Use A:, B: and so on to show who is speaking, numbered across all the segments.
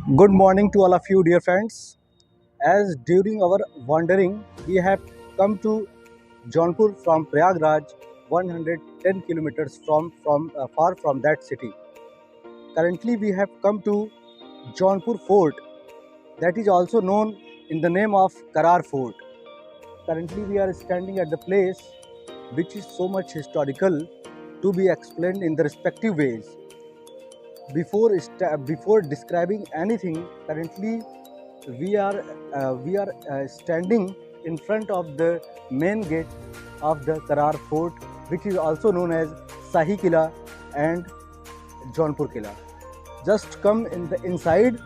A: Good morning to all of you, dear friends. As during our wandering, we have come to Jaunpur from Prayagraj, 110 kilometers from far from that city. Currently, we have come to Jaunpur Fort, that is also known in the name of Karar Fort. Currently, we are standing at the place which is so much historical to be explained in the respective ways. Before describing anything, currently we are standing in front of the main gate of the Karar Fort, which is also known as Shahi Kila and Jaunpur Kila. Just come in the inside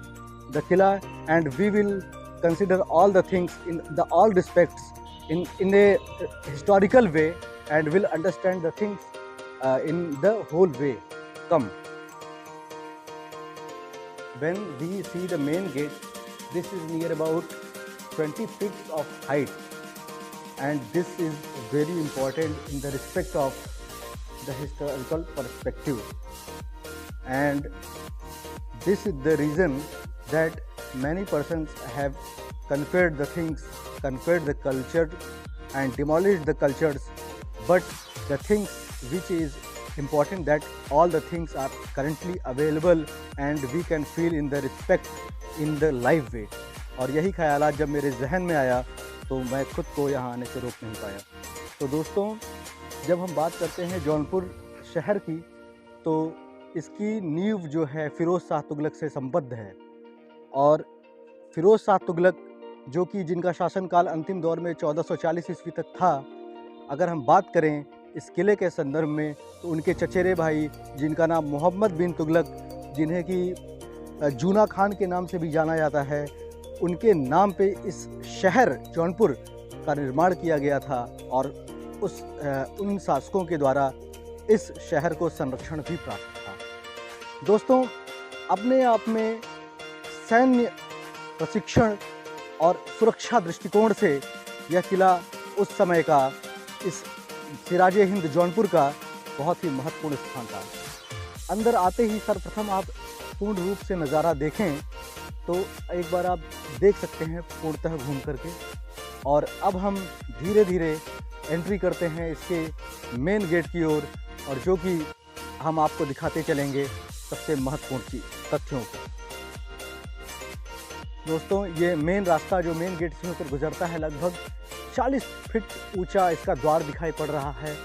A: the Kila, and we will consider all the things in the all respects in a historical way, and will understand the things in the whole way. Come. When we see the main gate, this is near about 20 feet of height, and this is very important in the respect of the historical perspective. And this is the reason that many persons have conquered the things, conquered the culture, and demolished the cultures. But the things which is important, that all the things are currently available and we can feel in the respect in the live way. और यही ख्यालात जब मेरे जहन में आया तो मैं खुद को यहाँ आने से रोक नहीं पाया। तो दोस्तों, जब हम बात करते हैं जौनपुर शहर की, तो इसकी नींव जो है फ़िरोज़ शाह तुगलक से संबद्ध है। और फ़िरोज़ शाह तुगलक, जो कि जिनका शासनकाल अंतिम दौर में 1440 ईस्वी तक था, अगर हम बात करें इस किले के संदर्भ में, तो उनके चचेरे भाई, जिनका नाम मोहम्मद बिन तुगलक, जिन्हें कि जूना खान के नाम से भी जाना जाता है, उनके नाम पे इस शहर जौनपुर का निर्माण किया गया था। और उन शासकों के द्वारा इस शहर को संरक्षण भी प्राप्त था। दोस्तों, अपने आप में सैन्य प्रशिक्षण और सुरक्षा दृष्टिकोण से यह किला उस समय का इस सिराजे हिंद जौनपुर का बहुत ही महत्वपूर्ण स्थान था। अंदर आते ही सर्वप्रथम आप पूर्ण रूप से नज़ारा देखें तो एक बार आप देख सकते हैं पूर्णतः घूम करके। और अब हम धीरे धीरे एंट्री करते हैं इसके मेन गेट की ओर, और जो कि हम आपको दिखाते चलेंगे सबसे महत्वपूर्ण तथ्यों को। दोस्तों, ये मेन रास्ता जो मेन गेट से होकर गुजरता है, लगभग 40 फीट ऊंचा इसका द्वार दिखाई पड़ रहा है,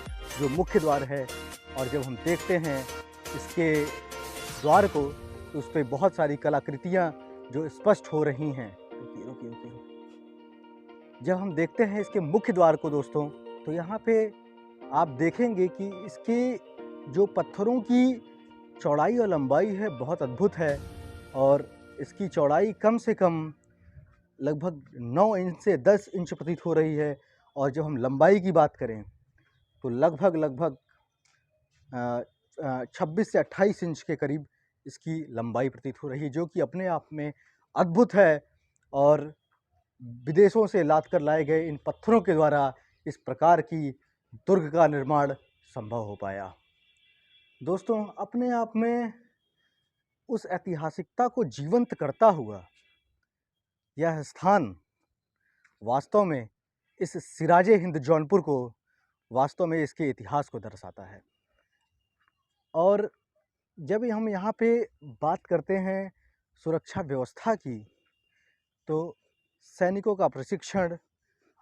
A: जो मुख्य द्वार है। और जब हम देखते हैं इसके द्वार को, तो उस पर बहुत सारी कलाकृतियाँ जो स्पष्ट हो रही हैं। जब हम देखते हैं इसके मुख्य द्वार को दोस्तों, तो यहाँ पे आप देखेंगे कि इसके जो पत्थरों की चौड़ाई और लंबाई है, बहुत अद्भुत है। और इसकी चौड़ाई कम से कम लगभग 9 इंच से 10 इंच प्रतीत हो रही है। और जब हम लंबाई की बात करें तो लगभग 26 से 28 इंच के करीब इसकी लंबाई प्रतीत हो रही है, जो कि अपने आप में अद्भुत है। और विदेशों से लाद कर लाए गए इन पत्थरों के द्वारा इस प्रकार की दुर्ग का निर्माण संभव हो पाया। दोस्तों, अपने आप में उस ऐतिहासिकता को जीवंत करता हुआ यह स्थान वास्तव में इस सिराजे हिंद जौनपुर को वास्तव में इसके इतिहास को दर्शाता है। और जब हम यहाँ पे बात करते हैं सुरक्षा व्यवस्था की, तो सैनिकों का प्रशिक्षण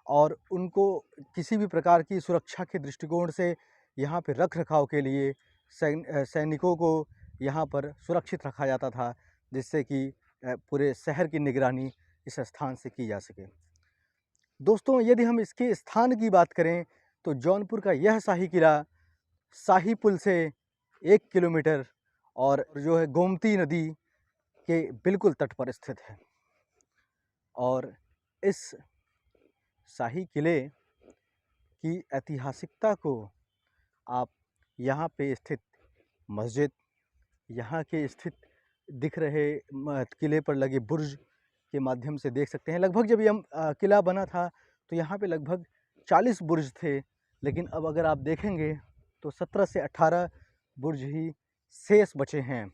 A: और उनको किसी भी प्रकार की सुरक्षा के दृष्टिकोण से यहाँ पे रख रखाव के लिए सैनिकों को यहाँ पर सुरक्षित रखा जाता था, जिससे कि पूरे शहर की निगरानी इस स्थान से की जा सके। दोस्तों, यदि हम इसके स्थान की बात करें तो जौनपुर का यह शाही किला शाही पुल से 1 किलोमीटर और जो है गोमती नदी के बिल्कुल तट पर स्थित है। और इस शाही किले की ऐतिहासिकता को आप यहाँ पे स्थित मस्जिद, यहाँ के स्थित दिख रहे किले पर लगे बुर्ज के माध्यम से देख सकते हैं। लगभग जब यह किला बना था तो यहाँ पे लगभग 40 बुर्ज थे, लेकिन अब अगर आप देखेंगे तो 17 से 18 बुर्ज ही शेष बचे हैं।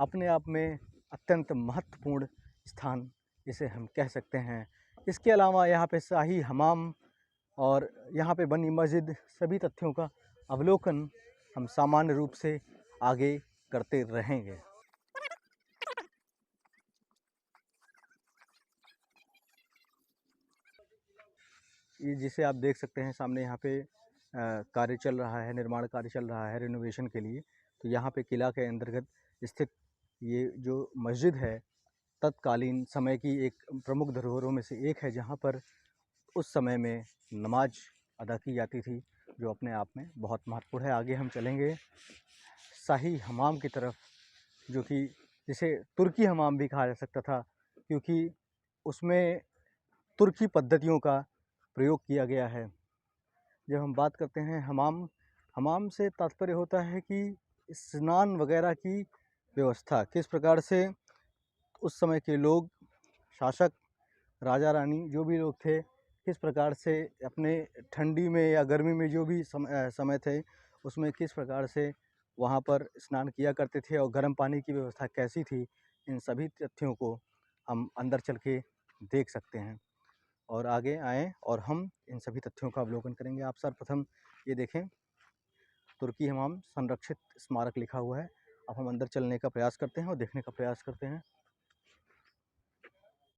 A: अपने आप में अत्यंत महत्वपूर्ण स्थान इसे हम कह सकते हैं। इसके अलावा यहाँ पे शाही हमाम और यहाँ पे बनी मस्जिद, सभी तथ्यों का अवलोकन हम सामान्य रूप से आगे करते रहेंगे। ये जिसे आप देख सकते हैं सामने, यहाँ पे कार्य चल रहा है, निर्माण कार्य चल रहा है रिनोवेशन के लिए। तो यहाँ पे किला के अंतर्गत स्थित ये जो मस्जिद है, तत्कालीन समय की एक प्रमुख धरोहरों में से एक है, जहाँ पर उस समय में नमाज अदा की जाती थी, जो अपने आप में बहुत महत्वपूर्ण है। आगे हम चलेंगे शाही हमाम की तरफ, जो कि जिसे तुर्की हमाम भी कहा जा सकता था, क्योंकि उसमें तुर्की पद्धतियों का प्रयोग किया गया है। जब हम बात करते हैं हमाम, हमाम से तात्पर्य होता है कि स्नान वगैरह की व्यवस्था किस प्रकार से उस समय के लोग, शासक, राजा रानी जो भी लोग थे, किस प्रकार से अपने ठंडी में या गर्मी में जो भी समय थे, उसमें किस प्रकार से वहाँ पर स्नान किया करते थे और गर्म पानी की व्यवस्था कैसी थी, इन सभी तथ्यों को हम अंदर चल के देख सकते हैं। और आगे आएँ और हम इन सभी तथ्यों का अवलोकन करेंगे। आप सर्वप्रथम ये देखें, तुर्की हमाम संरक्षित स्मारक लिखा हुआ है। अब हम अंदर चलने का प्रयास करते हैं और देखने का प्रयास करते हैं।